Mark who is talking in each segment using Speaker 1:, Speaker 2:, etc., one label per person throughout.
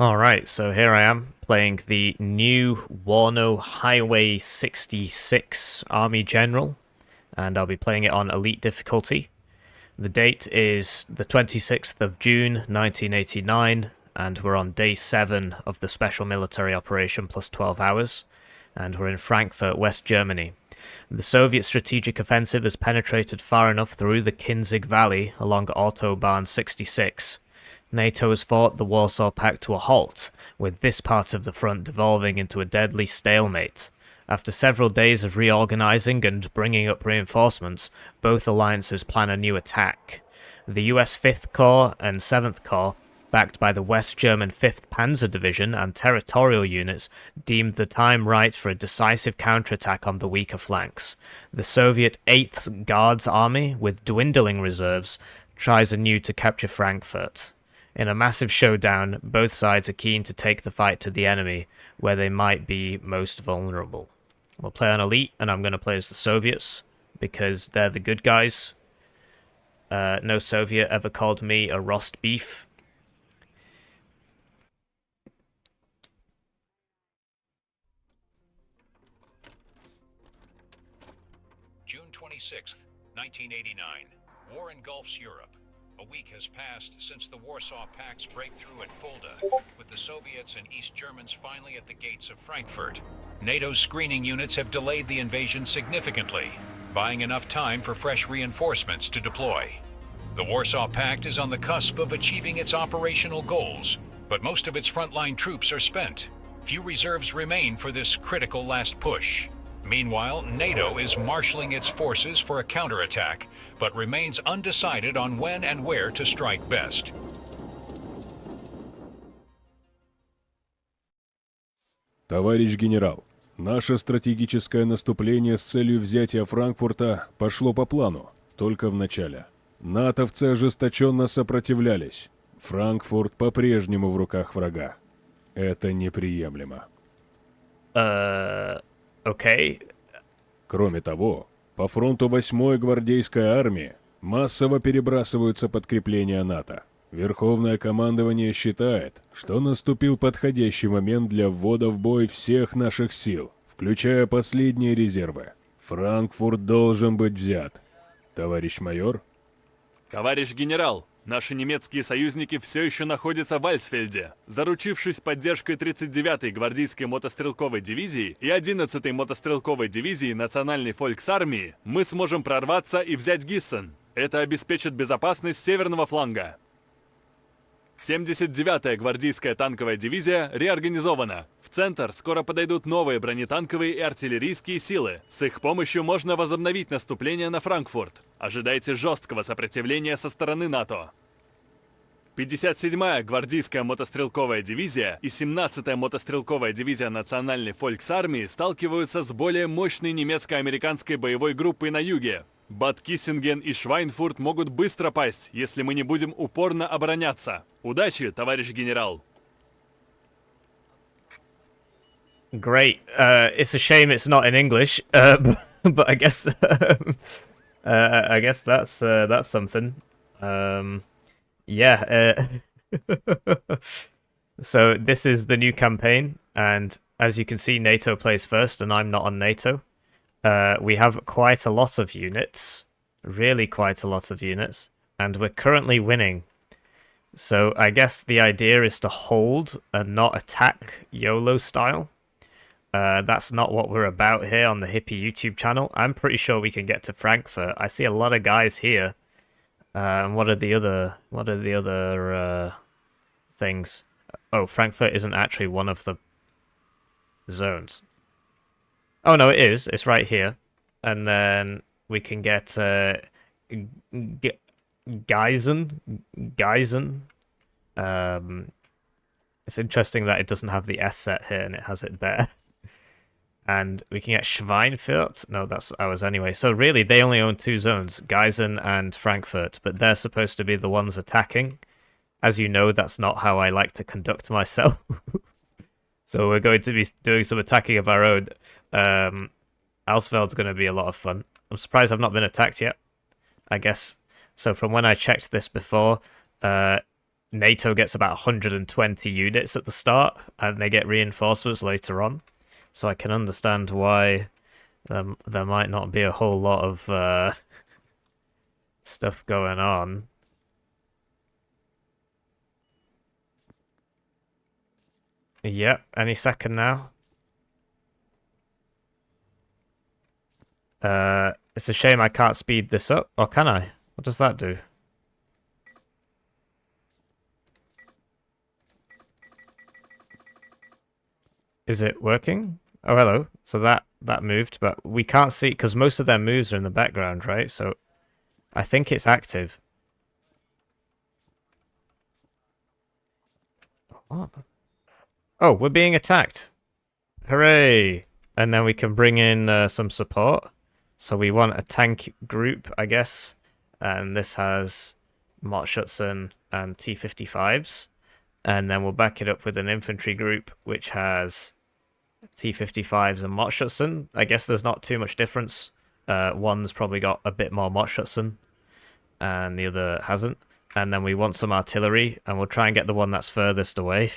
Speaker 1: Alright, so here I am playing the new Warno Highway66 Army General, and I'll be playing it on Elite difficulty. The date is the 26th of June 1989, and we're on day 7 of the Special Military Operation plus 12 hours, and we're in Frankfurt, West Germany. The Soviet strategic offensive has penetrated far enough through the Kinzig Valley along Autobahn 66. NATO has fought the Warsaw Pact to a halt, with this part of the front devolving into a deadly stalemate. After several days of reorganizing and bringing up reinforcements, both alliances plan a new attack. The US 5th Corps and 7th Corps, backed by the West German 5th Panzer Division and territorial units, deemed the time right for a decisive counterattack on the weaker flanks. The Soviet 8th Guards Army, with dwindling reserves, tries anew to capture Frankfurt. In a massive showdown, both sides are keen to take the fight to the enemy, where they might be most vulnerable. We'll play on Elite, and I'm going to play as the Soviets, because they're the good guys. No Soviet ever called me a roast beef.
Speaker 2: June 26th, 1989. War engulfs Europe. A week has passed since the Warsaw Pact's breakthrough at Fulda, with the Soviets and East Germans finally at the gates of Frankfurt. NATO's screening units have delayed the invasion significantly, buying enough time for fresh reinforcements to deploy. The Warsaw Pact is on the cusp of achieving its operational goals, but most of its frontline troops are spent. Few reserves remain for this critical last push. Meanwhile, NATO is marshalling its forces for a counterattack, but remains undecided on when and where to strike best.
Speaker 3: Товарищ генерал, наше стратегическое наступление с целью взятия Франкфурта пошло по плану, только в начале. Натовцы ожесточенно сопротивлялись. Франкфурт по-прежнему в руках врага. Это неприемлемо.
Speaker 1: Okay.
Speaker 3: Кроме того, по фронту 8-й гвардейской армии массово перебрасываются подкрепления НАТО. Верховное командование считает, что наступил подходящий момент для ввода в бой всех наших сил, включая последние резервы. Франкфурт должен быть взят. Товарищ майор?
Speaker 4: Товарищ генерал, наши немецкие союзники все еще находятся в Альсфельде. Заручившись поддержкой 39-й гвардейской мотострелковой дивизии и 11-й мотострелковой дивизии Национальной фольксармии, мы сможем прорваться и взять Гиссен. Это обеспечит безопасность северного фланга. 79-я гвардейская танковая дивизия реорганизована. В центр скоро подойдут новые бронетанковые и артиллерийские силы. С их помощью можно возобновить наступление на Франкфурт. Ожидайте жесткого сопротивления со стороны НАТО. 57-я гвардейская мотострелковая дивизия и 17-я мотострелковая дивизия Национальной фольксармии сталкиваются с более мощной немецко-американской боевой группой на юге. Бад Киссинген и Швайнфурт могут быстро пасть, если мы не будем упорно обороняться. Удачи, товарищ генерал!
Speaker 1: Great. It's a shame it's not in English, but I guess that's something. Yeah. So this is the new campaign, and as you can see, NATO plays first, and I'm not on NATO. We have quite a lot of units, really quite a lot of units, and we're currently winning. So I guess the idea is to hold and not attack YOLO style. That's not what we're about here on the Hippie YouTube channel. I'm pretty sure we can get to Frankfurt. I see a lot of guys here. What are the other things? Oh, Frankfurt isn't actually one of the zones. Oh no, it is. It's right here. And then we can get Geisen. It's interesting that it doesn't have the S set here and it has it there. And we can get Schweinfurt. No, that's ours anyway. So really, they only own two zones, Geisen and Frankfurt, but they're supposed to be the ones attacking. As you know, that's not how I like to conduct myself. So we're going to be doing some attacking of our own. Alsfeld's going to be a lot of fun. I'm surprised I've not been attacked yet. I guess. So from when I checked this before, NATO gets about 120 units at the start, and they get reinforcements later on. So I can understand why there might not be a whole lot of stuff going on. Yep, any second now. It's a shame I can't speed this up, or can I? What does that do? Is it working? Oh, hello. So that moved, but we can't see because most of their moves are in the background, right? So I think it's active. What? Oh, we're being attacked. Hooray! And then we can bring in some support. So we want a tank group, I guess. And this has Motschützen and T-55s. And then we'll back it up with an infantry group, which has T-55s and Motschützen. I guess there's not too much difference. One's probably got a bit more Motschützen, and the other hasn't. And then we want some artillery, and we'll try and get the one that's furthest away.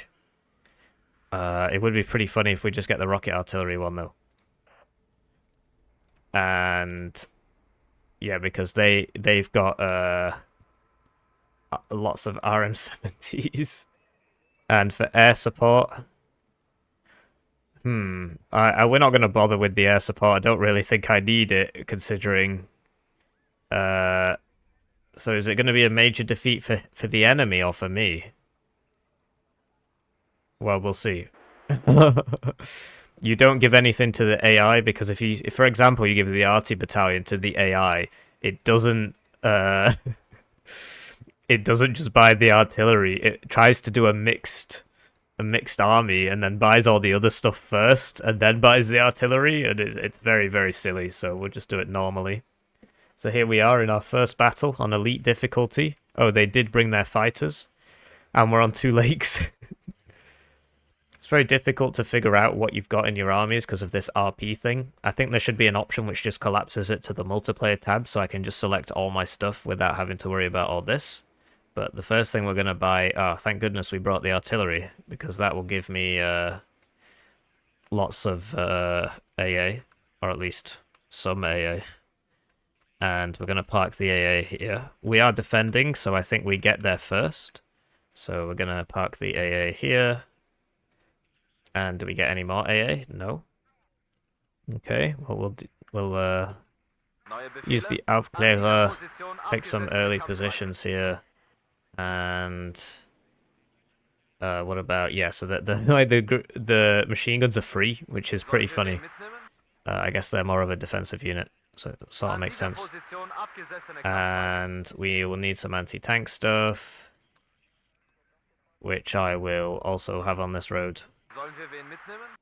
Speaker 1: It would be pretty funny if we just get the rocket artillery one, though. And yeah, because they've got lots of RM70s. And for air support, we're not going to bother with the air support. I don't really think I need it, considering. So is it going to be a major defeat for the enemy or for me? Well, we'll see. You don't give anything to the AI, because if for example, you give the arty battalion to the AI, it doesn't it doesn't just buy the artillery. It tries to do a mixed army and then buys all the other stuff first and then buys the artillery, and it's very, very silly. So we'll just do it normally. So here we are in our first battle on elite difficulty. Oh, they did bring their fighters, and we're on 2 lakes. It's very difficult to figure out what you've got in your armies because of this RP thing. I think there should be an option which just collapses it to the multiplayer tab, so I can just select all my stuff without having to worry about all this. But the first thing we're going to buy... Oh, thank goodness we brought the artillery, because that will give me lots of AA, or at least some AA. And we're going to park the AA here. We are defending, so I think we get there first. So we're going to park the AA here. And do we get any more AA? No. Okay, well, we'll use the Aufklärer, take some early positions here. And what about... Yeah, so the machine guns are free, which is pretty funny. I guess they're more of a defensive unit, so it sort of makes sense. And we will need some anti-tank stuff, which I will also have on this road.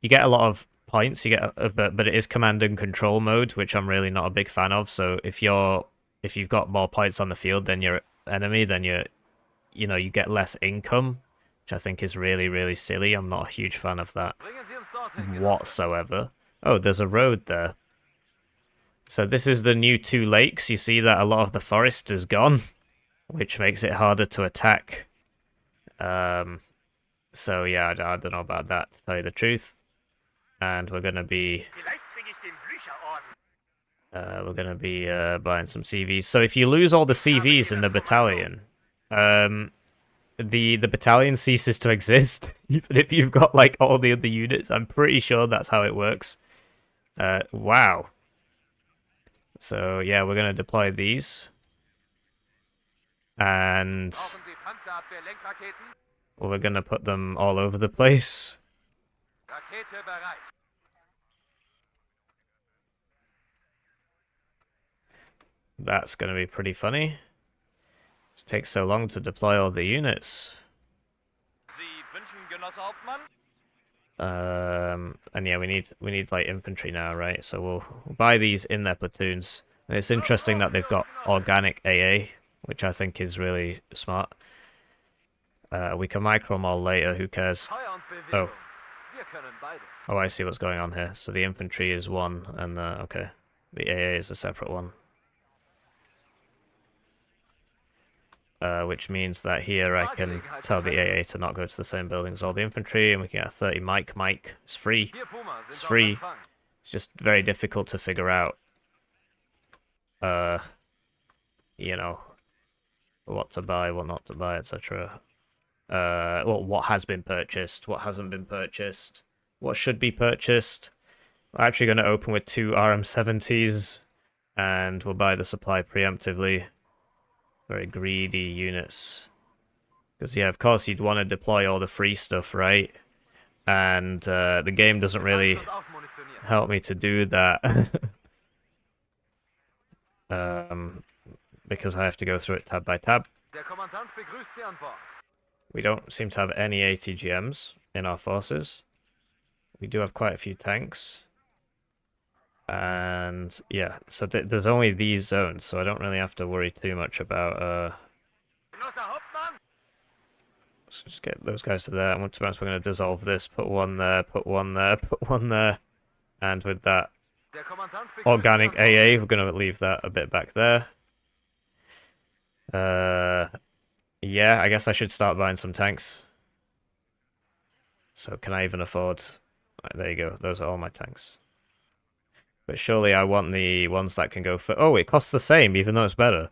Speaker 1: You get a lot of points, you get but it is command and control mode, which I'm really not a big fan of. So if you've got more points on the field than your enemy, then you get less income, which I think is really, really silly. I'm not a huge fan of that whatsoever. Oh, there's a road there. So this is the new 2 lakes. You see that a lot of the forest is gone, which makes it harder to attack. So yeah, I don't know about that, to tell you the truth. And we're gonna be buying some CVs. So if you lose all the CVs in the battalion, the battalion ceases to exist, even if you've got like all the other units. I'm pretty sure that's how it works. Wow. So yeah, we're gonna deploy these, and we're gonna put them all over the place. That's gonna be pretty funny. It takes so long to deploy all the units. And yeah, we need like infantry now, right? So we'll buy these in their platoons. And it's interesting that they've got organic AA, which I think is really smart. We can micro them all later, who cares? Oh, I see what's going on here. So the infantry is one, and okay, the AA is a separate one. which means that here I can tell the AA to not go to the same building as all the infantry, and we can get a 30 Mike. Mike, it's free. It's free. It's just very difficult to figure out, you know, what to buy, what not to buy, etc. Well, what has been purchased, what hasn't been purchased, what should be purchased. We're actually going to open with 2 RM70s, and we'll buy the supply preemptively. Very greedy units. Because, yeah, of course you'd want to deploy all the free stuff, right? And the game doesn't really help me to do that. Because I have to go through it tab by tab. We don't seem to have any ATGMs in our forces. We do have quite a few tanks. And yeah, so there's only these zones, so I don't really have to worry too much about let's just get those guys to there. And to be honest, we're going to dissolve this, put one there, put one there, put one there. And with that organic AA, we're going to leave that a bit back there. Yeah, I guess I should start buying some tanks. So can I even afford... Right, there you go, those are all my tanks. But surely I want the ones that can go for... Oh, it costs the same, even though it's better.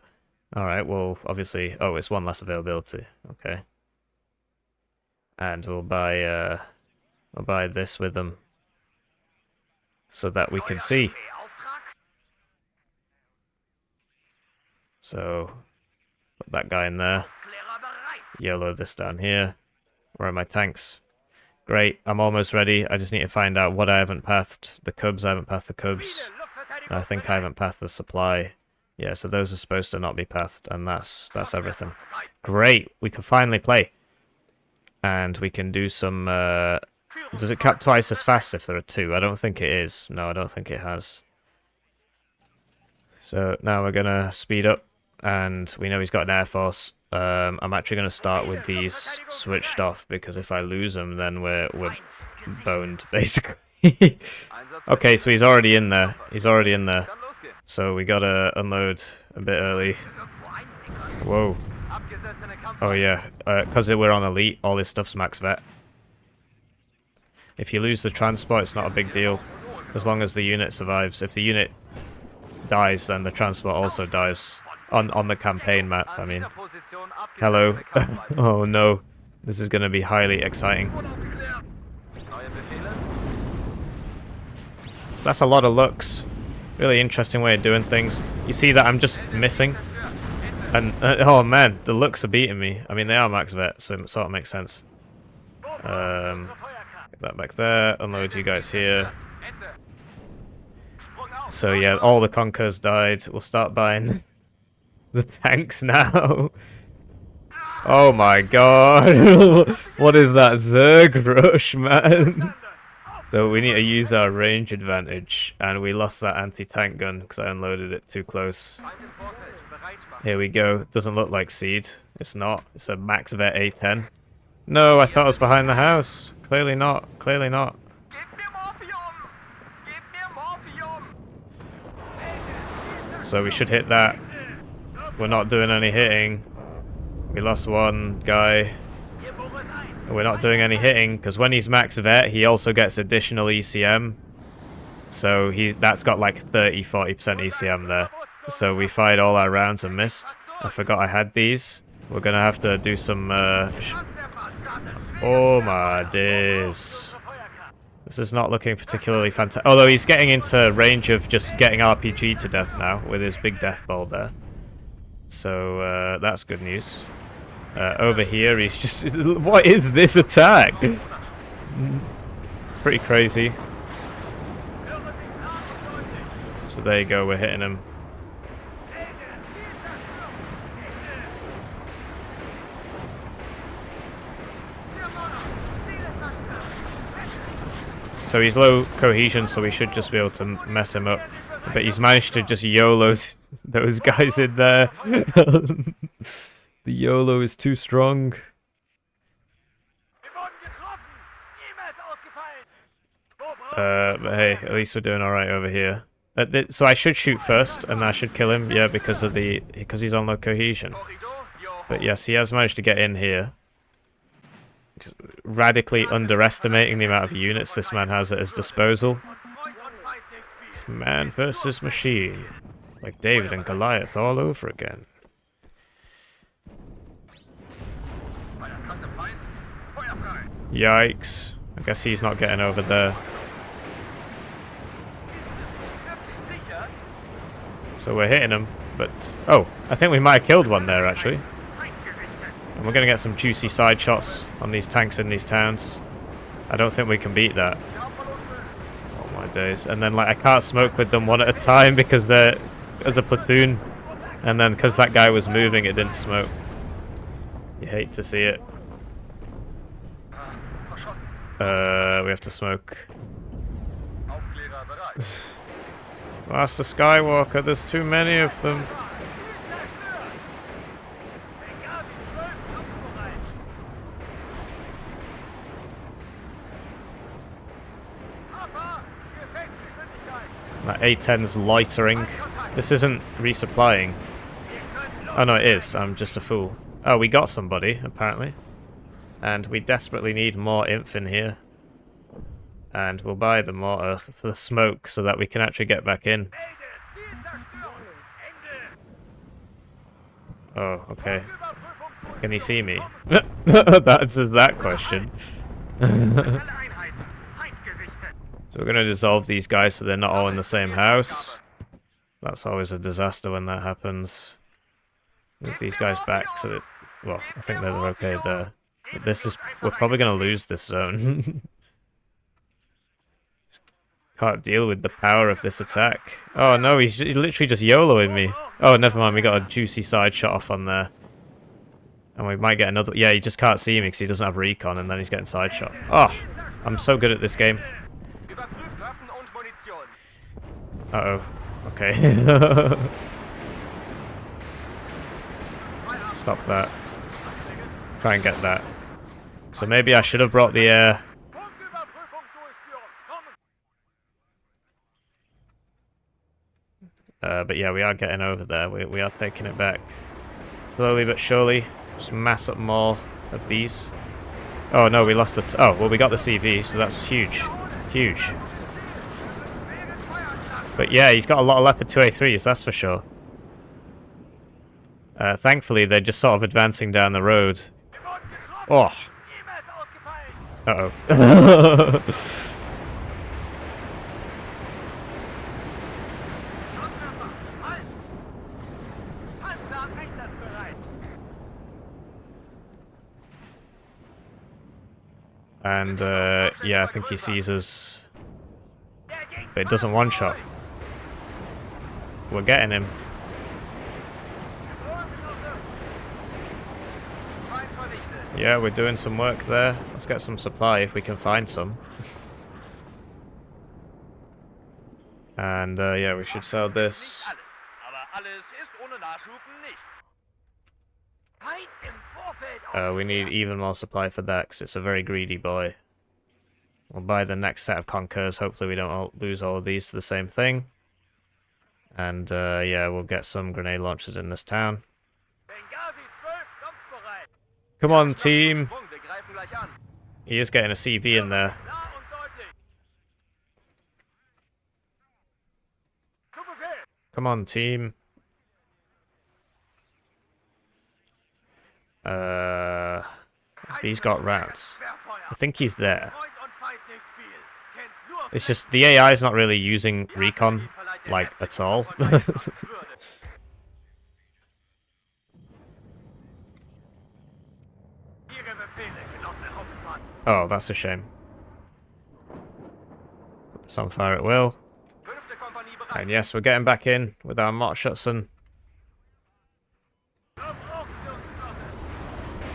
Speaker 1: Alright, well, obviously... Oh, it's one less availability. Okay. And we'll buy this with them. So that we can see. So, put that guy in there. Yellow this down here. Where are my tanks? Great, I'm almost ready. I just need to find out what I haven't pathed. The Cubs, I haven't pathed the Cubs. I think I haven't pathed the supply. Yeah, so those are supposed to not be pathed, and that's everything. Great, we can finally play. And we can do some... does it cap twice as fast if there are 2? I don't think it is. No, I don't think it has. So now we're going to speed up, and we know he's got an air force. I'm actually going to start with these switched off, because if I lose them, then we're boned, basically. Okay, so he's already in there. He's already in there. So we got to unload a bit early. Whoa. Oh yeah, because we're on elite, all this stuff's max vet. If you lose the transport, it's not a big deal, as long as the unit survives. If the unit dies, then the transport also dies. On the campaign map, I mean. Hello. Oh no. This is going to be highly exciting. So that's a lot of looks. Really interesting way of doing things. You see that I'm just missing? And, oh man, the looks are beating me. I mean, they are max vet, so it sort of makes sense. Get that back there. Unload you guys here. So yeah, all the Conkers died. We'll start buying... the tanks now. Oh my god. What is that Zerg rush, man? So we need to use our range advantage, and we lost that anti-tank gun because I unloaded it too close. Here we go. Doesn't look like Seed. It's not. It's a max vet A10. No, I thought it was behind the house. Clearly not. Clearly not. So we should hit that. We're not doing any hitting. We lost one guy. We're not doing any hitting, because when he's max vet, he also gets additional ECM. So that's got like 30-40% ECM there. So we fired all our rounds and missed. I forgot I had these. We're going to have to do some... oh my days. This is not looking particularly fantastic. Although he's getting into range of just getting RPG to death now with his big death ball there. So, that's good news. Over here, he's just... What is this attack? Pretty crazy. So there you go, we're hitting him. So he's low cohesion, so we should just be able to mess him up. But he's managed to just YOLO those guys in there. The YOLO is too strong. But hey, at least we're doing alright over here. So I should shoot first, and I should kill him, yeah, because he's on low cohesion. But yes, he has managed to get in here. Just radically underestimating the amount of units this man has at his disposal. It's man versus machine. Like David and Goliath all over again. Yikes. I guess he's not getting over there. So we're hitting him, but... Oh, I think we might have killed one there, actually. And we're going to get some juicy side shots on these tanks in these towns. I don't think we can beat that. Oh my days. And then, like, I can't smoke with them one at a time because they're as a platoon. And then because that guy was moving, it didn't smoke. You hate to see it. We have to smoke. Master Skywalker, there's too many of them. That A10's loitering. This isn't resupplying. Oh no, it is. I'm just a fool. Oh, we got somebody, apparently. And we desperately need more inf in here. And we'll buy the mortar for the smoke so that we can actually get back in. Oh, okay. Can he see me? That answers that question. So we're going to dissolve these guys so they're not all in the same house. That's always a disaster when that happens. Move these guys back so that... Well, I think they're okay there. But this is... We're probably going to lose this zone. Can't deal with the power of this attack. Oh no, he's literally just YOLOing me. Oh, never mind, we got a juicy side shot off on there. And we might get another... Yeah, he just can't see me because he doesn't have recon and then he's getting side shot. Oh, I'm so good at this game. Uh-oh. Okay. Stop that. Try and get that. So maybe I should have brought the air... but yeah, we are getting over there. We are taking it back. Slowly but surely. Just mass up more of these. Oh no, we lost the... Oh, well we got the CV, so that's huge. Huge. But yeah, he's got a lot of Leopard 2A3s, that's for sure. Thankfully, they're just sort of advancing down the road. Oh. Uh-oh. And, yeah, I think he sees us. But it doesn't one-shot. We're getting him. Yeah, we're doing some work there. Let's get some supply if we can find some. And, yeah, we should sell this. We need even more supply for that, because it's a very greedy boy. We'll buy the next set of Conquerors. Hopefully we don't lose all of these to the same thing. And, yeah, we'll get some grenade launchers in this town. Come on, team! He is getting a CV in there. Come on, team. He's got rats. I think he's there. It's just the AI is not really using recon, like, at all. Oh, that's a shame. Put this on fire at will. And yes, we're getting back in with our Mott Schutzen.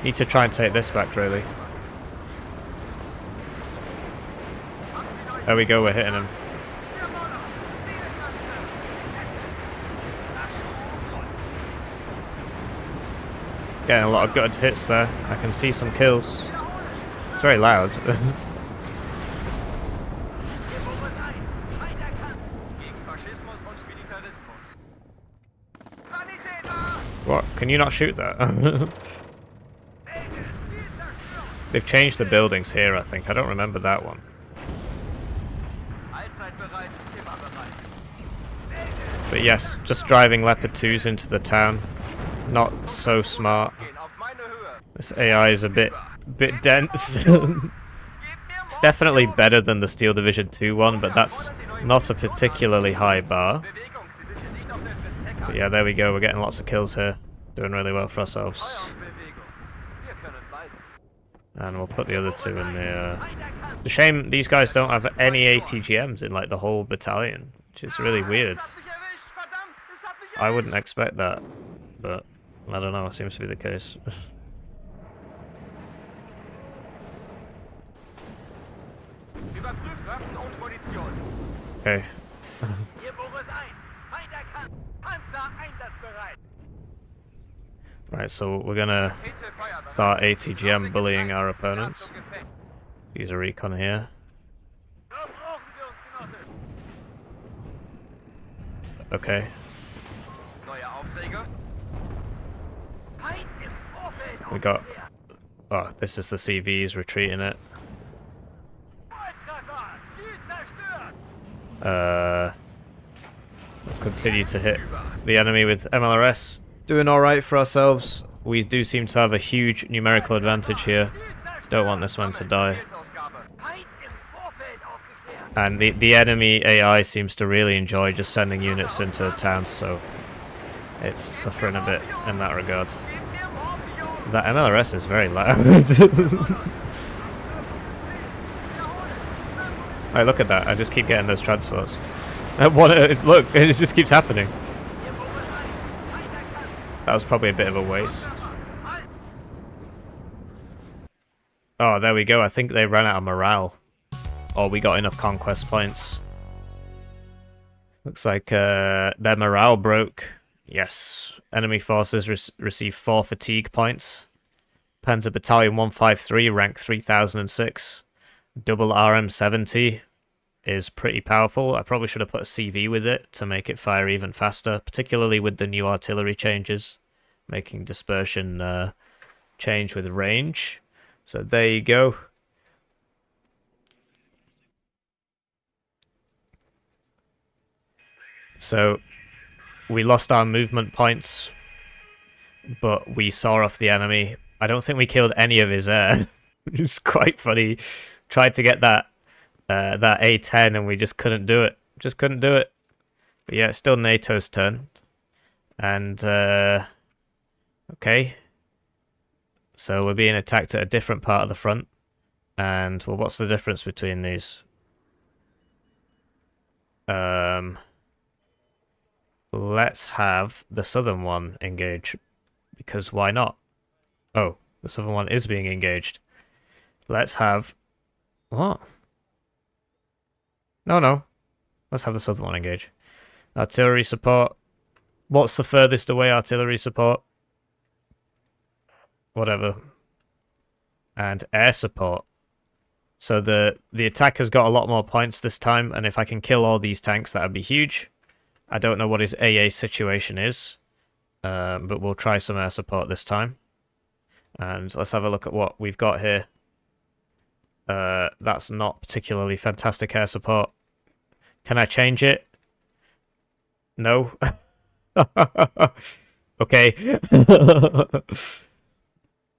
Speaker 1: Need to try and take this back, really. There we go, we're hitting him. Getting a lot of good hits there. I can see some kills. It's very loud. What? Can you not shoot that? They've changed the buildings here, I think. I don't remember that one. But yes, just driving Leopard 2s into the town. Not so smart. This AI is a bit dense. It's definitely better than the Steel Division 2 one, but that's not a particularly high bar. But yeah, there we go. We're getting lots of kills here. Doing really well for ourselves. And we'll put the other two in the... It's a shame these guys don't have any ATGMs in like the whole battalion, which is really weird. I wouldn't expect that, but I don't know, it seems to be the case. Okay. Right, so we're gonna start ATGM bullying our opponents. Use a recon here. Okay. We got... Oh, this is the CVs retreating it. Let's continue to hit the enemy with MLRS. Doing alright for ourselves. We do seem to have a huge numerical advantage here. Don't want this man to die. And the enemy AI seems to really enjoy just sending units into towns, so it's suffering a bit in that regard. That MLRS is very loud. Alright, look at that. I just keep getting those transports. Look, it just keeps happening. That was probably a bit of a waste. Oh, there we go. I think they ran out of morale. Or we got enough conquest points. Looks like their morale broke. Yes. Enemy forces receive 4 fatigue points. Panzer Battalion 153, rank 3006. Double RM70 is pretty powerful. I probably should have put a CV with it to make it fire even faster, particularly with the new artillery changes, making dispersion change with range. So there you go. So we lost our movement points, but we saw off the enemy. I don't think we killed any of his air. It's quite funny. Tried to get that that A10 and we just couldn't do it. Just couldn't do it. But yeah, it's still NATO's turn. And okay. So we're being attacked at a different part of the front. And well, what's the difference between these? Let's have the southern one engage, because why not? Oh, the southern one is being engaged. Let's have... What? No. Let's have the southern one engage. Artillery support. What's the furthest away artillery support? Whatever. And air support. So the attacker's got a lot more points this time, and if I can kill all these tanks, that would be huge. I don't know what his AA situation is, but we'll try some air support this time. And let's have a look at what we've got here. That's not particularly fantastic air support. Can I change it? No. Okay.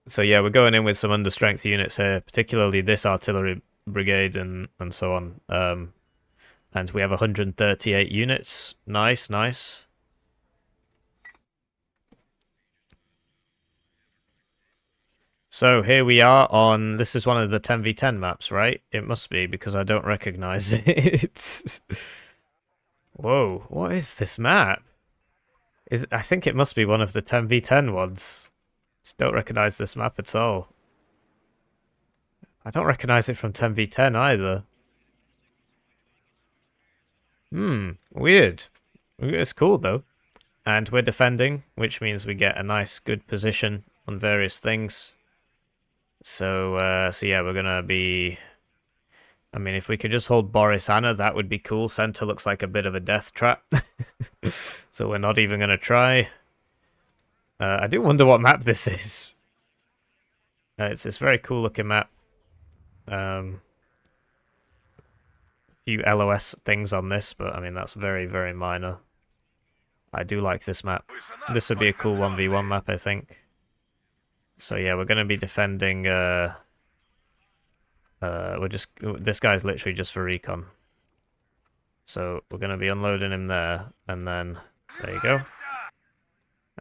Speaker 1: So yeah, we're going in with some understrength units here, particularly this artillery brigade and so on. And we have 138 units. Nice, nice. So here we are on... This is one of the 10v10 maps, right? It must be, because I don't recognize it. Whoa, what is this map? I think it must be one of the 10v10 ones. Just don't recognize this map at all. I don't recognize it from 10v10 either. Weird. It's cool though. And we're defending, which means we get a nice, good position on various things. So yeah, we're gonna be... I mean, if we could just hold Boris Anna, that would be cool. Center looks like a bit of a death trap. So we're not even gonna try. I do wonder what map this is. It's this very cool looking map. Few LOS things on this, but I mean that's very, very minor. I do like this map. This would be a cool 1v1 map, I think. So yeah, we're gonna be defending this guy's literally just for recon. So we're gonna be unloading him there, and then there you go.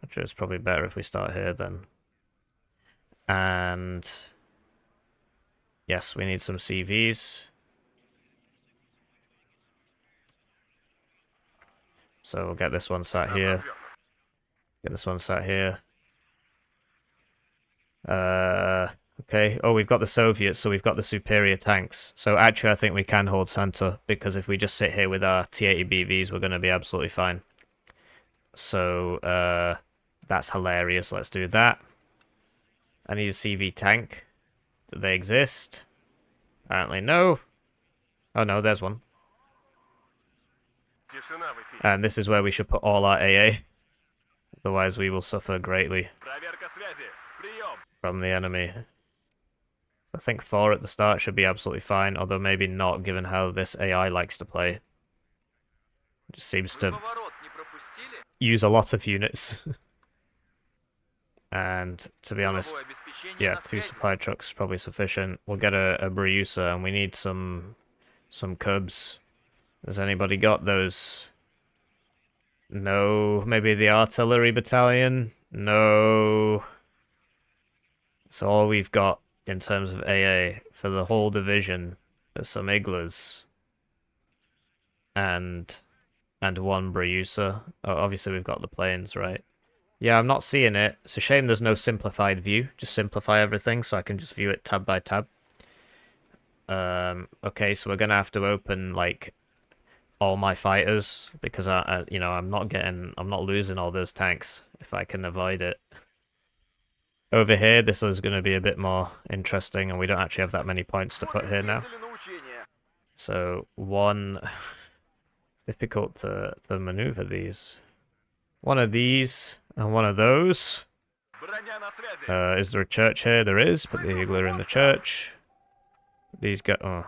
Speaker 1: Actually, it's probably better if we start here then. And yes, we need some CVs. So we'll get this one sat here. Get this one sat here. Okay. Oh, we've got the Soviets, so we've got the superior tanks. So actually, I think we can hold center, because if we just sit here with our T-80 BVs, we're going to be absolutely fine. So, that's hilarious. Let's do that. I need a CV tank. Do they exist? Apparently no. Oh no, there's one. And this is where we should put all our AA. Otherwise we will suffer greatly from the enemy. I think 4 at the start should be absolutely fine, although maybe not, given how this AI likes to play. It just seems to use a lot of units. And to be honest, yeah, 2 supply trucks probably sufficient. We'll get a Briusa, and we need some Cubs. Has anybody got those? No. Maybe the artillery battalion? No. So all we've got in terms of AA for the whole division is some Iglas and 1 Briusa. Oh, obviously we've got the planes, right? Yeah, I'm not seeing it. It's a shame there's no simplified view. Just simplify everything so I can just view it tab by tab. Okay, so we're gonna have to open like all my fighters, because you know, I'm not losing all those tanks if I can avoid it. Over here, this is going to be a bit more interesting, and we don't actually have that many points to put here now. So it's difficult to maneuver these. One of these and one of those. Is there a church here? There is. Put the Igler in the church. These go. Oh,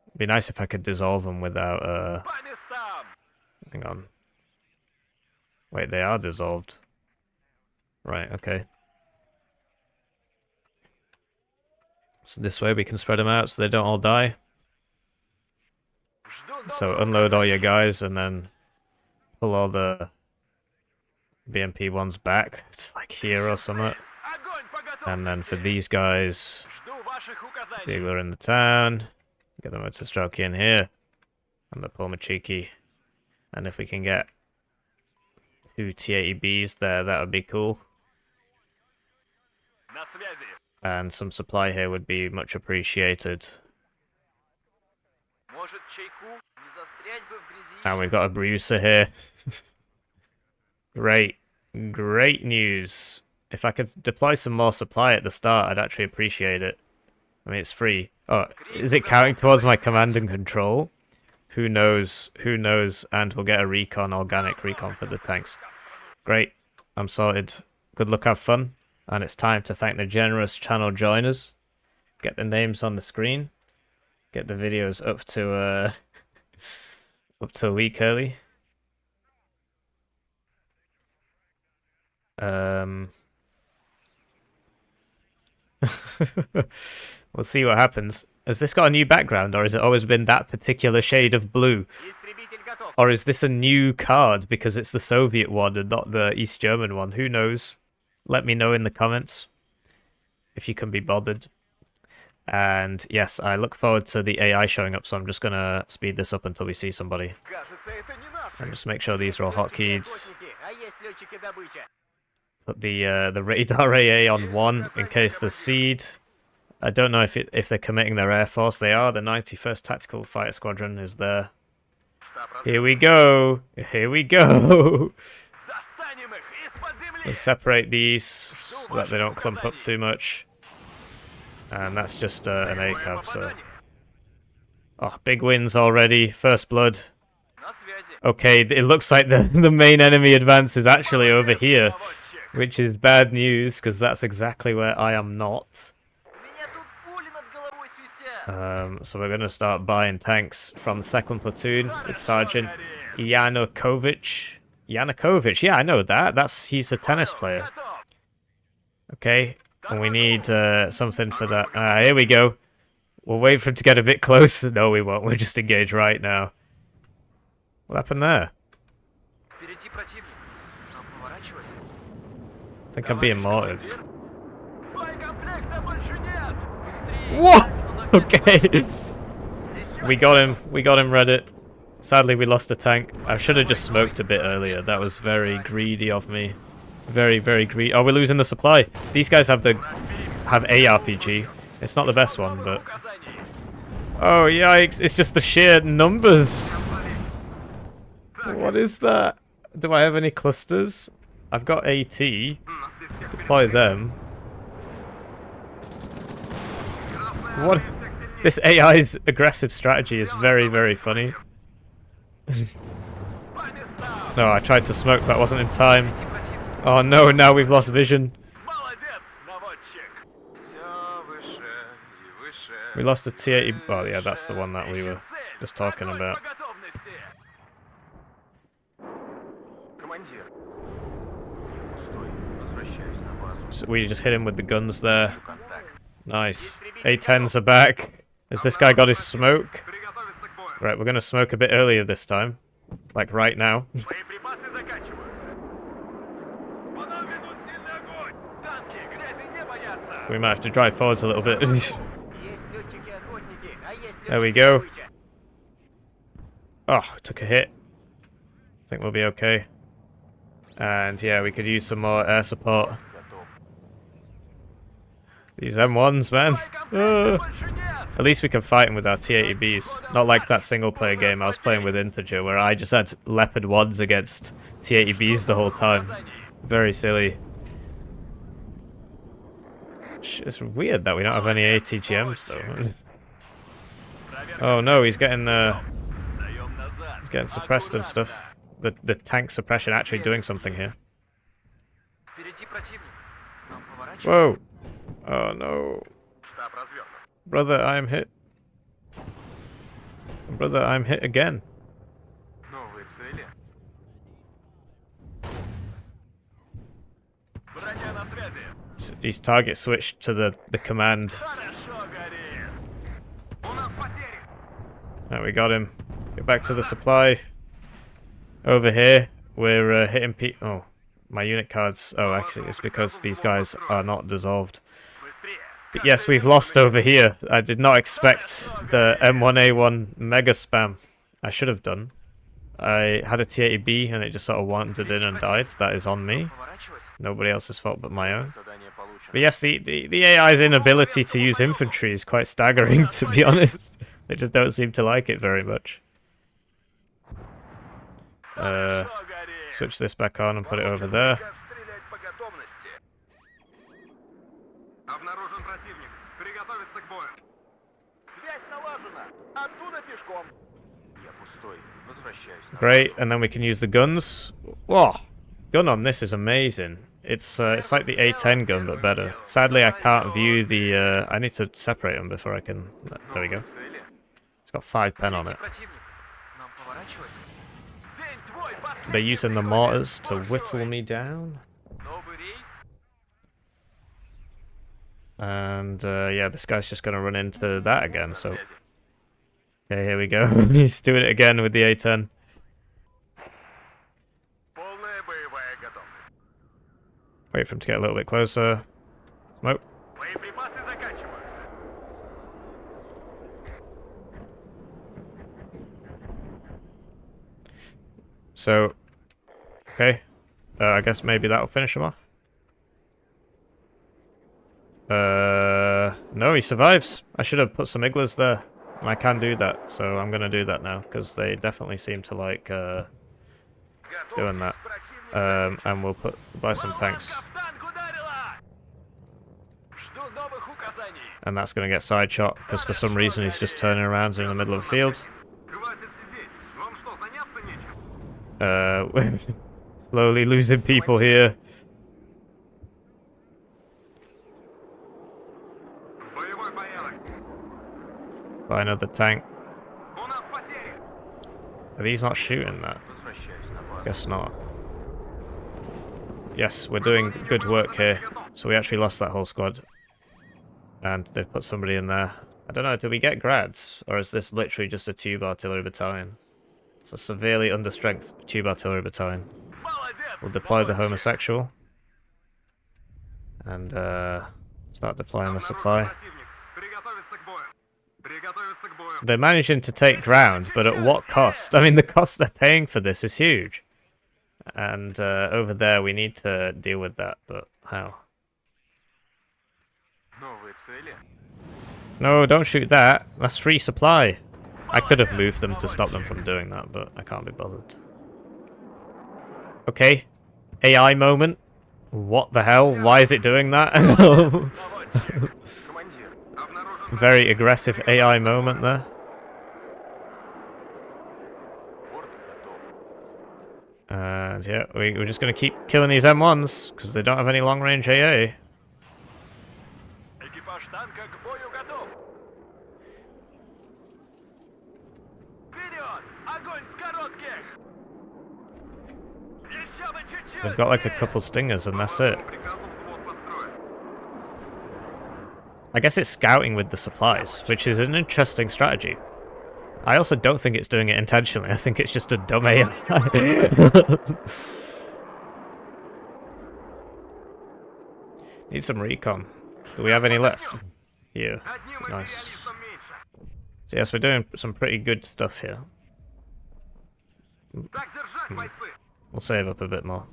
Speaker 1: it'd be nice if I could dissolve them without. Hang on. Wait, they are dissolved. Right. Okay. So this way we can spread them out so they don't all die. So unload all your guys and then pull all the BMP ones back. It's like here or something. And then for these guys, Dealer in the town. Get them to Strelky in here. And the Pomachiki. And if we can get 2 T-80Bs there, that would be cool. And some supply here would be much appreciated. And we've got a Bruiser here. Great. Great news. If I could deploy some more supply at the start, I'd actually appreciate it. I mean, it's free. Oh, is it counting towards my command and control? Who knows? Who knows? And we'll get a recon, organic recon for the tanks. Great. I'm sorted. Good luck, have fun. And it's time to thank the generous channel joiners. Get the names on the screen. Get the videos up to a week early. We'll see what happens. Has this got a new background, or has it always been that particular shade of blue? Or is this a new card because it's the Soviet one and not the East German one? Who knows? Let me know in the comments if you can be bothered. And yes, I look forward to the AI showing up, so I'm just going to speed this up until we see somebody. And just make sure these are all hotkeys. Put the radar AA on 1 in case there's seed. I don't know if they're committing their air force. They are. The 91st Tactical Fighter Squadron is there. Here we go. Here we go. Let's separate these so that they don't clump up too much. And that's just an ACAV, so... Oh, big wins already. First blood. Okay, it looks like the main enemy advance is actually over here. Which is bad news, because that's exactly where I am not. So we're going to start buying tanks from the 2nd Platoon with Sergeant Yanukovych. Yanukovych, yeah, I know that. He's a tennis player. Okay, and we need something for that. Here we go. We'll wait for him to get a bit closer. No, we won't. We'll just engage right now. What happened there? I think I'm being mortared. What? Okay. We got him, Reddit. Sadly, we lost a tank. I should have just smoked a bit earlier. That was very greedy of me. Very, very greedy. Oh, we're losing the supply. These guys have ARPG. It's not the best one, but... Oh, yikes. It's just the sheer numbers. What is that? Do I have any clusters? I've got AT. Deploy them. What? This AI's aggressive strategy is very, very funny. No, I tried to smoke, but I wasn't in time. Oh no, now we've lost vision. We lost a T-80... Oh yeah, that's the one that we were just talking about. So we just hit him with the guns there. Nice. A-10s are back. Has this guy got his smoke? Right, we're going to smoke a bit earlier this time. Like right now. We might have to drive forwards a little bit. There we go. Oh, took a hit. I think we'll be okay. And yeah, we could use some more air support. These M1s, man. At least we can fight them with our T-80Bs. Not like that single-player game I was playing with Integer, where I just had Leopard 1s against T-80Bs the whole time. Very silly. It's weird that we don't have any ATGMs, though. Oh no, he's getting suppressed and stuff. The tank suppression actually doing something here. Whoa! Oh no. Brother, I'm hit. Brother, I'm hit again. His target switched to the command. Right, we got him. Get back to the supply. Over here, we're hitting oh, my unit cards. Oh, actually, it's because these guys are not dissolved. But yes, we've lost over here. I did not expect the M1A1 mega spam. I should have done. I had a T-80B and it just sort of wandered in and died. That is on me. Nobody else's fault but my own. But yes, the AI's inability to use infantry is quite staggering, to be honest. They just don't seem to like it very much. Switch this back on and put it over there. Great, and then we can use the guns. Whoa! Gun on this is amazing. It's like the A10 gun, but better. Sadly, I can't view the... I need to separate them before I can... There we go. It's got 5 pen on it. They're using the mortars to whittle me down. And yeah, this guy's just going to run into that again, so... Okay, here we go. He's doing it again with the A10. Wait for him to get a little bit closer. Smoke. So, okay. I guess maybe that'll finish him off. No, he survives. I should have put some iglas there. And I can do that, so I'm going to do that now, because they definitely seem to like doing that. And we'll buy some tanks. And that's going to get side shot, because for some reason he's just turning around in the middle of the field. Slowly losing people here. By another tank. Are these not shooting that? Guess not. Yes, we're doing good work here. So we actually lost that whole squad. And they've put somebody in there. I don't know, do we get grads? Or is this literally just a tube artillery battalion? It's a severely understrength tube artillery battalion. We'll deploy the homosexual. And start deploying the supply. They're managing to take ground, but at what cost? I mean, the cost they're paying for this is huge. And over there, we need to deal with that, but how? No, don't shoot that. That's free supply. I could have moved them to stop them from doing that, but I can't be bothered. Okay. AI moment. What the hell? Why is it doing that? Very aggressive AI moment there. And yeah, we're just going to keep killing these M1s, because they don't have any long-range AA. They've got like a couple stingers and that's it. I guess it's scouting with the supplies, which is an interesting strategy. I also don't think it's doing it intentionally. I think it's just a dumb AI. Need some recon. Do we have any left? Here. Nice. So yes, we're doing some pretty good stuff here. We'll save up a bit more.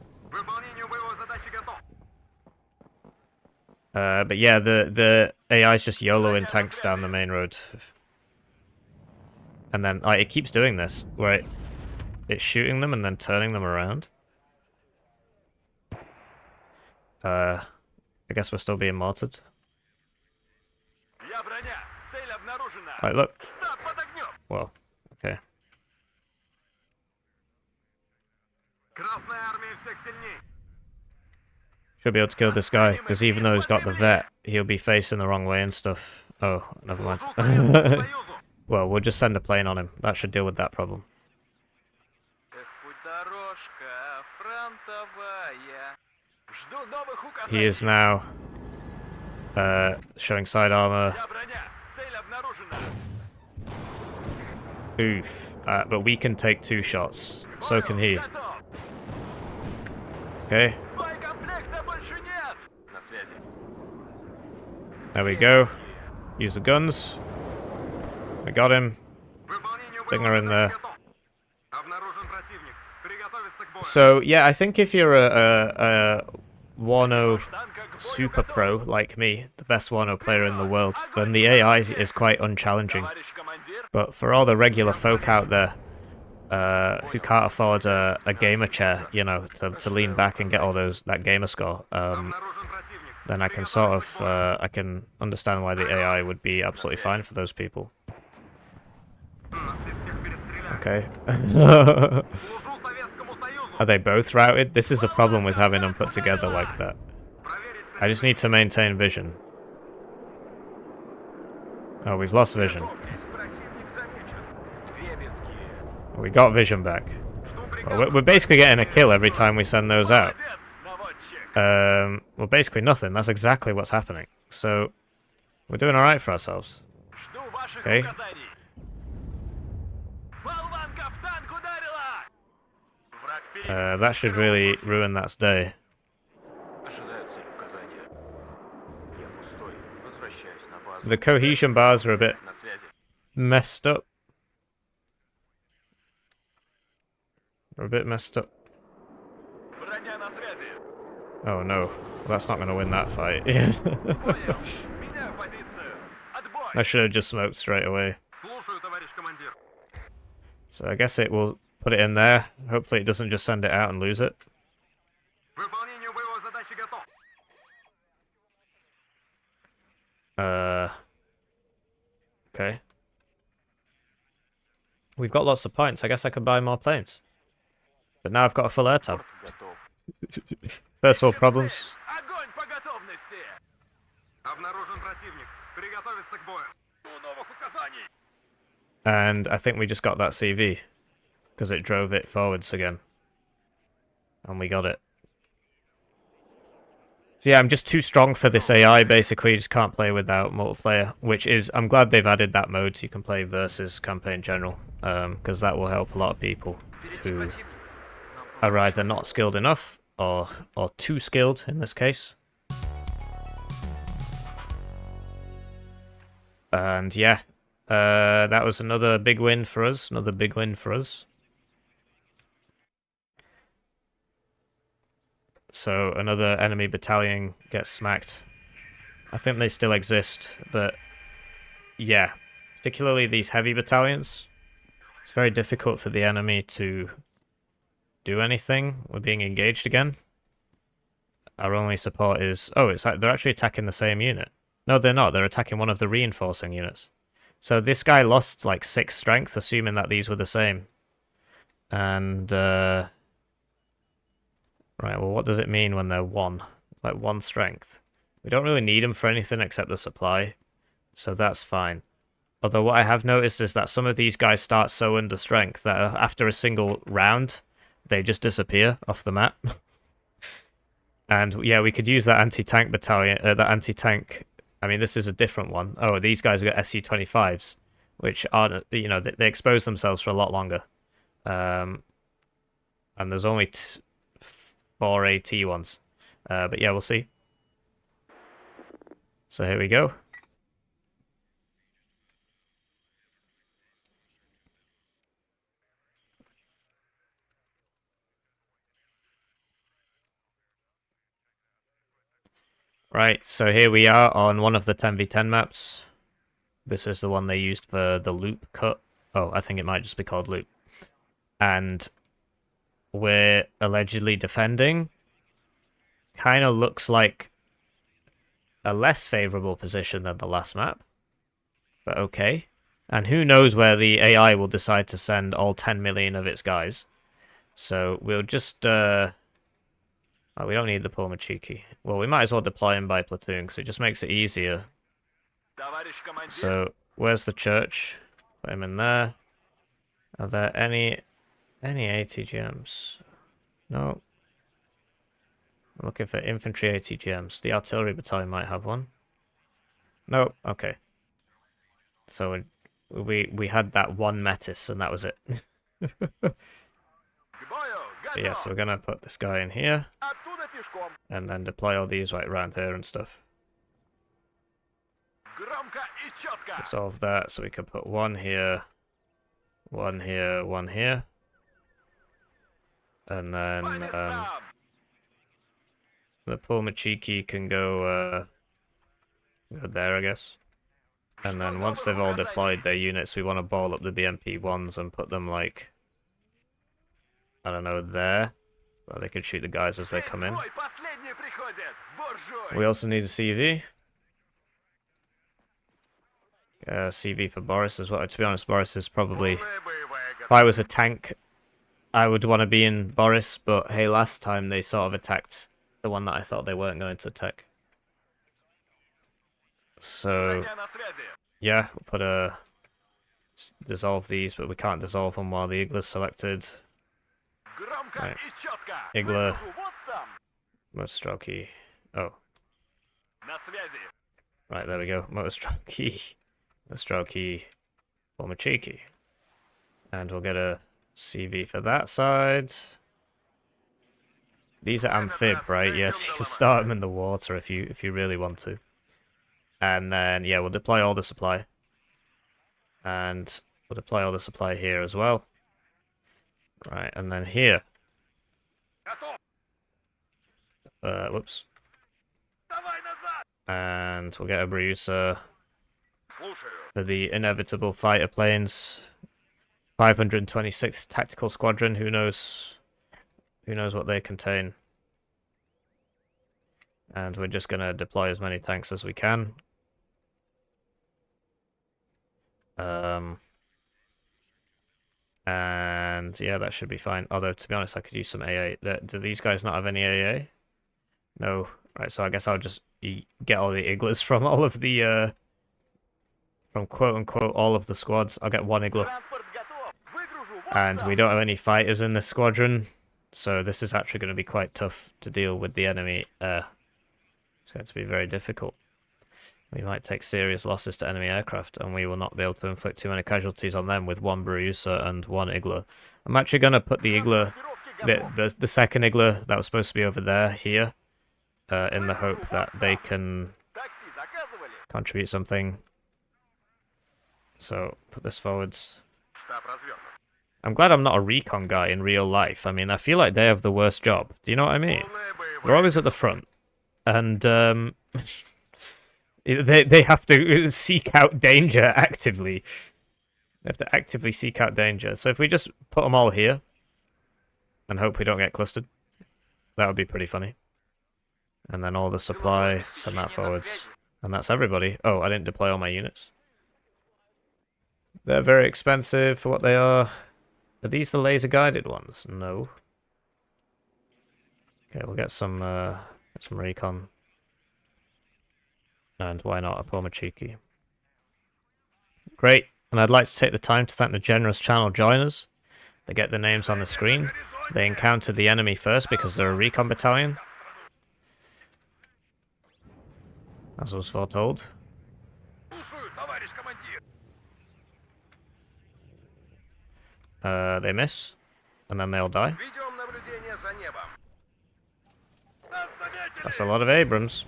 Speaker 1: But yeah, the AI's just YOLOing tanks down the main road. And then it keeps doing this, where it's shooting them and then turning them around. I guess we're still being mortared. Right, look. Well, okay. Should be able to kill this guy, because even though he's got the vet, he'll be facing the wrong way and stuff. Oh, never mind. Well, we'll just send a plane on him. That should deal with that problem. He is now showing side armor. Oof. But we can take 2 shots. So can he. Okay. There we go. Use the guns. I got him. Stinger in there. So, yeah, I think if you're a Warno super pro like me, the best Warno player in the world, then the AI is quite unchallenging. But for all the regular folk out there who can't afford a gamer chair, you know, to lean back and get all that gamer score, then I can sort of I can understand why the AI would be absolutely fine for those people. Okay. Are they both routed? This is the problem with having them put together like that. I just need to maintain vision. Oh, we've lost vision. We got vision back. Well, we're basically getting a kill every time we send those out. Well, basically nothing. That's exactly what's happening. So, we're doing alright for ourselves. Okay. That should really ruin that day. The cohesion bars are a bit messed up. They're a bit messed up. Oh no, well, that's not going to win that fight. I should have just smoked straight away. So I guess it will put it in there. Hopefully it doesn't just send it out and lose it. Okay. We've got lots of points. I guess I could buy more planes. But now I've got a full air tab. First world problems. And I think we just got that CV. Because it drove it forwards again. And we got it. So yeah, I'm just too strong for this AI, basically. You just can't play without multiplayer. Which is, I'm glad they've added that mode so you can play versus campaign general. Because that will help a lot of people who are either not skilled enough or too skilled in this case. And yeah, that was another big win for us. Another big win for us. So another enemy battalion gets smacked. I think they still exist, but yeah, particularly these heavy battalions. It's very difficult for the enemy to do anything. We're being engaged again. Our only support is... Oh, it's like they're actually attacking the same unit. No, they're not. They're attacking one of the reinforcing units. So this guy lost like 6 strength, assuming that these were the same. And... Right, well, what does it mean when they're 1? Like 1 strength. We don't really need them for anything except the supply, so that's fine. Although what I have noticed is that some of these guys start so under strength that after a single round, they just disappear off the map. And yeah, we could use that anti-tank battalion, that anti-tank... I mean, this is a different one. Oh, these guys have got SU-25s, which aren't, you know, they expose themselves for a lot longer. And there's only 4 AT ones. But yeah, we'll see. So here we go. Right, so here we are on one of the 10v10 maps. This is the one they used for the loop cut. Oh, I think it might just be called loop. And we're allegedly defending. Kind of looks like a less favorable position than the last map. But okay. And who knows where the AI will decide to send all 10 million of its guys. So we'll just... Oh, we don't need the Pomachiki. Well, we might as well deploy him by platoon, because it just makes it easier. So, where's the church? Put him in there. Are there any ATGMs? No. I'm looking for infantry ATGMs. The artillery battalion might have one. No, okay. So we had that one Metis, and that was it. Yeah, so we're gonna put this guy in here, and then deploy all these right around here and stuff. Resolve that, so we can put one here, one here, one here, and then the Pomachiki can go there, I guess. And then once they've all deployed their units, we want to ball up the BMP-1s and put them like, I don't know, there. So they can shoot the guys as they come in. We also need a CV. CV for Boris as well. To be honest, Boris is probably... If I was a tank, I would want to be in Boris, but hey, last time they sort of attacked the one that I thought they weren't going to attack. So, yeah, we'll put a... Dissolve these, but we can't dissolve them while the Igla's selected. Right. Igla. Motostrelki. Oh. Right, there we go. Motostrelki. Motostrelki. Pomachiki. And we'll get a CV for that side. These are amphib, right? Yes, you can start them in the water if you really want to. And then, yeah, we'll deploy all the supply. And we'll deploy all the supply here as well. Right, and then here. Whoops. And we'll get a Bruiser for the inevitable fighter planes. 526th Tactical Squadron, who knows what they contain. And we're just gonna deploy as many tanks as we can. And yeah, that should be fine. Although, to be honest, I could use some AA. Do these guys not have any AA? No. Right, so I guess I'll just get all the Iglas from all of the from quote-unquote all of the squads. I'll get one igloo. And we don't have any fighters in this squadron, so this is actually going to be quite tough to deal with the enemy. It's going to be very difficult. We might take serious losses to enemy aircraft, and we will not be able to inflict too many casualties on them with one bruiser and one igloo. I'm actually going to put the igloo, the second igloo that was supposed to be over there, here, in the hope that they can contribute something. So, put this forwards. I'm glad I'm not a recon guy in real life. I mean, I feel like they have the worst job. Do you know what I mean? They're always at the front. And, they have to seek out danger actively. They have to actively seek out danger. So if we just put them all here, and hope we don't get clustered, that would be pretty funny. And then all the supply, send that forwards. And that's everybody. Oh, I didn't deploy all my units. They're very expensive for what they are. Are these the laser-guided ones? No. Okay, we'll get some recon. And why not a Pomachiki? Great. And I'd like to take the time to thank the generous channel joiners. They get their names on the screen. They encounter the enemy first because they're a recon battalion. As was foretold. They miss, and then they'll die. That's a lot of Abrams.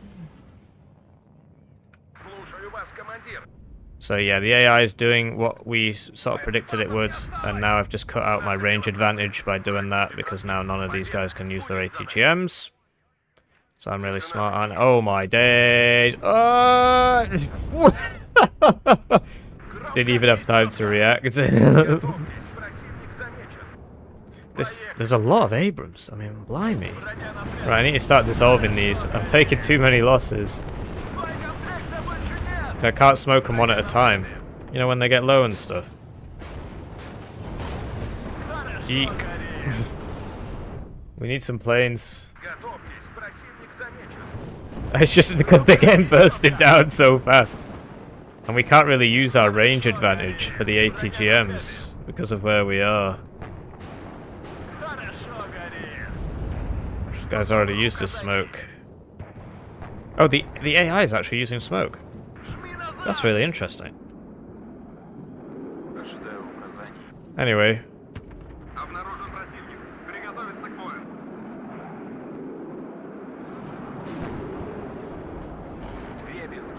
Speaker 1: So yeah, the AI is doing what we sort of predicted it would, and now I've just cut out my range advantage by doing that, because now none of these guys can use their ATGMs. So I'm really smart on. Oh my days! Oh! Didn't even have time to react. There's a lot of Abrams. I mean, blimey. Right, I need to start dissolving these. I'm taking too many losses. I can't smoke them one at a time. You know, when they get low and stuff. Eek. We need some planes. It's just because they're getting bursted down so fast. And we can't really use our range advantage for the ATGMs because of where we are. This guy's already used his smoke. Oh, the AI is actually using smoke. That's really interesting. Anyway.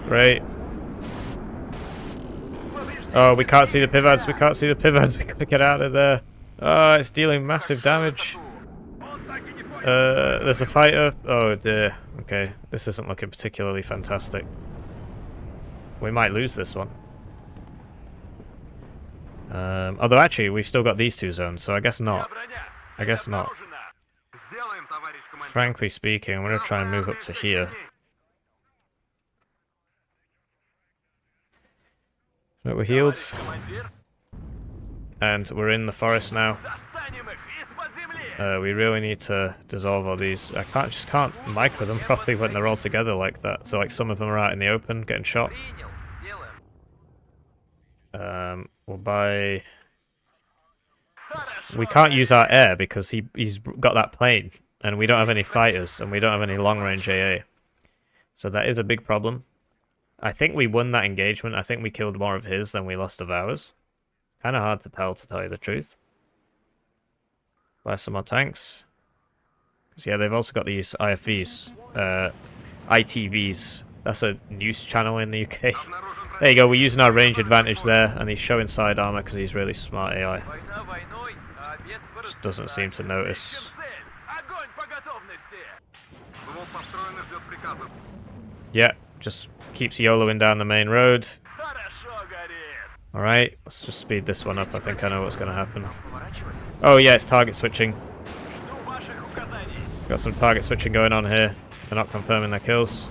Speaker 1: Great. Oh, we can't see the pivots. We can't see the pivots. We gotta get out of there. Oh, it's dealing massive damage. There's a fighter. Oh dear. Okay, this isn't looking particularly fantastic. We might lose this one. Although actually, we've still got these two zones, so I guess not. I guess not. Frankly speaking, I'm gonna try and move up to here. But we're healed. And we're in the forest now. We really need to dissolve all these. I just can't micro them properly when they're all together like that. So like some of them are out in the open getting shot. We'll buy... We can't use our air because he's got that plane. And we don't have any fighters. And we don't have any long-range AA. So that is a big problem. I think we won that engagement. I think we killed more of his than we lost of ours. Kind of hard to tell you the truth. Buy some more tanks. Because, yeah, they've also got these IFVs. ITVs. That's a news channel in the UK. There you go, we're using our range advantage there, and he's showing side armor because he's really smart AI. Just doesn't seem to notice. Yeah, just keeps YOLOing down the main road. Alright, let's just speed this one up. I think I know what's going to happen. Oh yeah, it's target switching. Got some target switching going on here. They're not confirming their kills.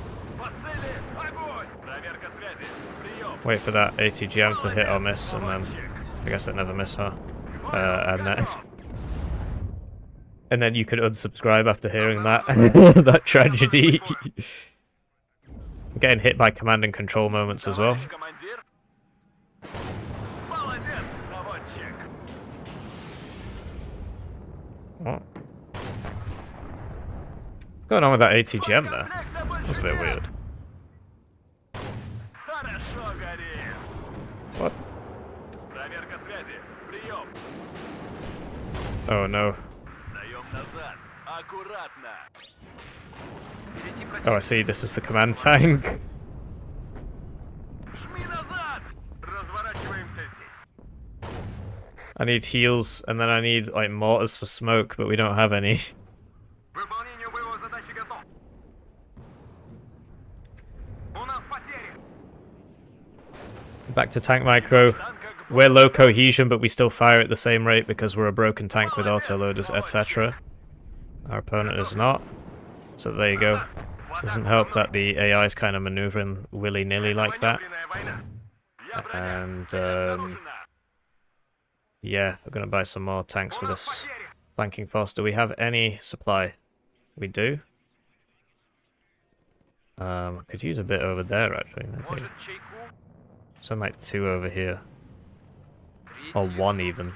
Speaker 1: Wait for that ATGM to hit or miss, and then I guess it never miss, huh? And then you could unsubscribe after hearing that that tragedy. I'm getting hit by command and control moments as well. What? What's going on with that ATGM there? That's a bit weird. What? Oh no. Oh, I see. This is the command tank. I need heals, and then I need, like, mortars for smoke, but we don't have any. Back to tank micro. We're low cohesion, but we still fire at the same rate because we're a broken tank with autoloaders, etc. Our opponent is not. So there you go. Doesn't help that the AI is kind of maneuvering willy-nilly like that. And, yeah, we're going to buy some more tanks for this flanking force. Do we have any supply? We do. Could use a bit over there, actually. Maybe. Some like 2 over here. Or 1 even.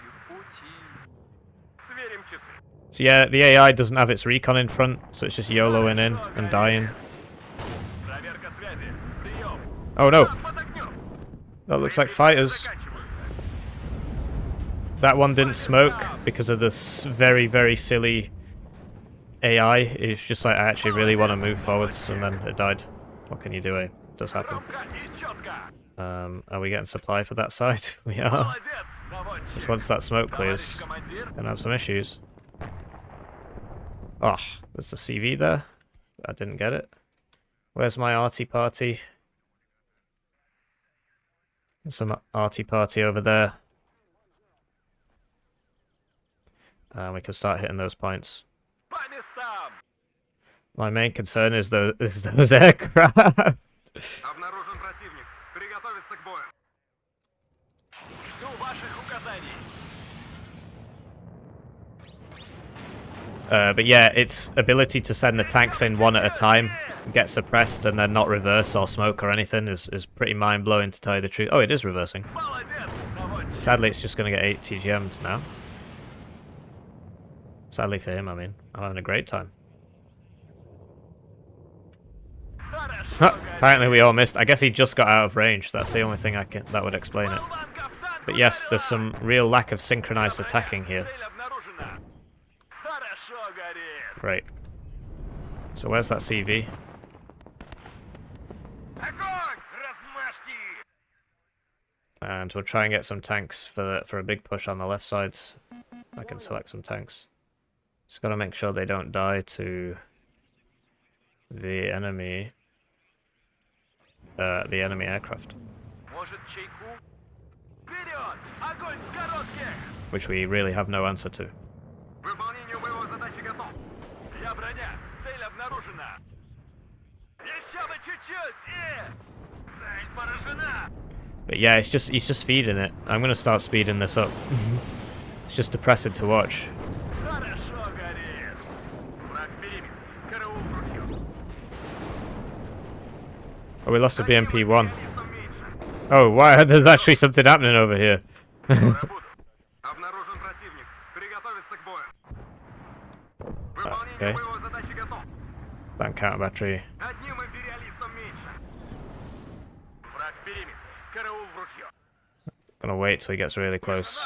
Speaker 1: So yeah, the AI doesn't have its recon in front, so it's just YOLOing in and dying. Oh no! That looks like fighters. That one didn't smoke because of this very, very silly AI. It's just like, I actually really want to move forwards, and then it died. What can you do, eh? It does happen. Are we getting supply for that side? We are. Just once that smoke clears, gonna have some issues. Oh, there's the CV there. I didn't get it. Where's my arty party? There's some arty party over there. We can start hitting those points. My main concern is those aircraft. But yeah, its ability to send the tanks in one at a time, get suppressed, and then not reverse or smoke or anything is pretty mind-blowing, to tell you the truth. Oh, it is reversing. Sadly, it's just going to get 8 TGM'd now. Sadly for him, I mean. I'm having a great time. Apparently we all missed. I guess he just got out of range. That's the only thing that would explain it. But yes, there's some real lack of synchronized attacking here. Great. So where's that CV? And we'll try and get some tanks for a big push on the left side. I can select some tanks. Just gotta make sure they don't die to the enemy aircraft. Which we really have no answer to. But yeah, he's just feeding it. I'm gonna start speeding this up. It's just depressing to watch. Oh, we lost a BMP-1. Oh, wow, there's actually something happening over here. Okay. Bank counter battery. Gonna wait till he gets really close.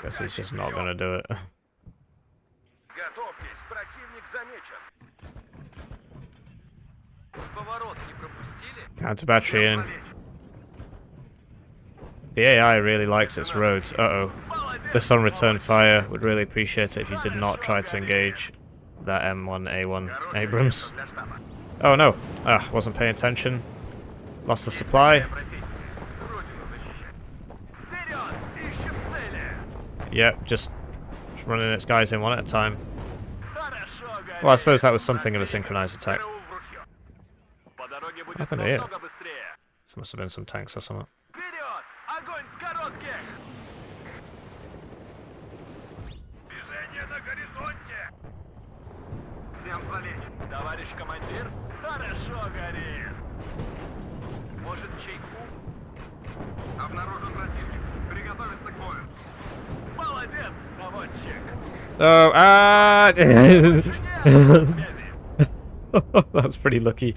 Speaker 1: Guess he's just not gonna do it. Counter battery in. The AI really likes its roads. Uh-oh. This on return fire. Would really appreciate it if you did not try to engage that M1A1 Abrams. Oh no. Ah, wasn't paying attention. Lost the supply. Yep, just running its guys in one at a time. Well, I suppose that was something of a synchronized attack. What happened here? This must have been some tanks or something. Oh, that's pretty lucky.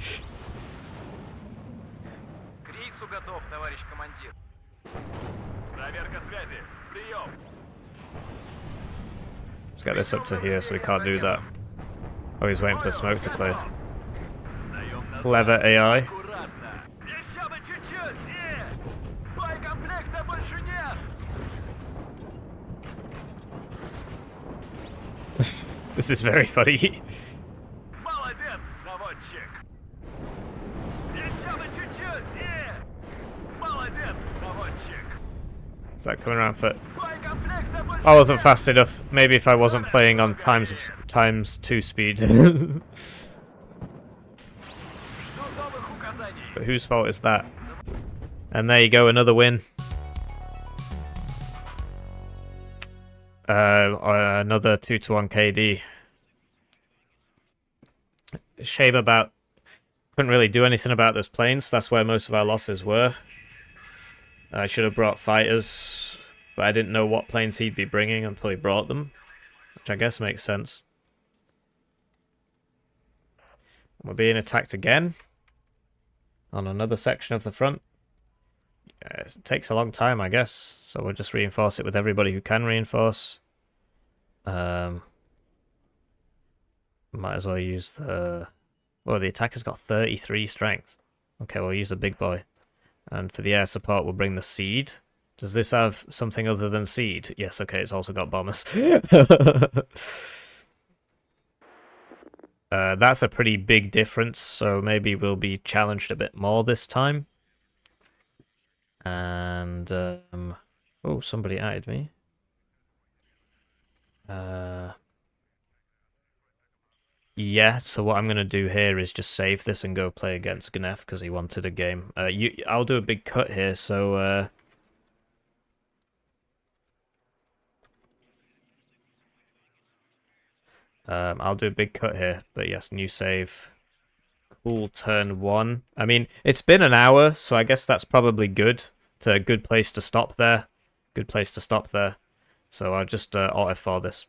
Speaker 1: Let's get this up to here so we can't do that. Oh, he's waiting for the smoke to clear. Clever AI. This is very funny. Is that coming around for... I wasn't fast enough. Maybe if I wasn't playing on times 2 speed. But whose fault is that? And there you go, another win. Another 2-1 KD. Shame about... Couldn't really do anything about those planes. That's where most of our losses were. I should have brought fighters, but I didn't know what planes he'd be bringing until he brought them, which I guess makes sense. We're being attacked again on another section of the front. Yeah, it takes a long time, I guess, so we'll just reinforce it with everybody who can reinforce. Might as well use the... Well, the attacker's got 33 strength. Okay, we'll use the big boy. And for the air support, we'll bring the seed. Does this have something other than seed? Yes, okay, it's also got bombers. That's a pretty big difference, so maybe we'll be challenged a bit more this time. And, oh, somebody added me. Yeah, so what I'm going to do here is just save this and go play against Gnef because he wanted a game. I'll do a big cut here, so... I'll do a big cut here, but yes, new save. Cool, turn 1. I mean, it's been an hour, so I guess that's probably good. It's a good place to stop there. Good place to stop there. So I'll just auto-for this.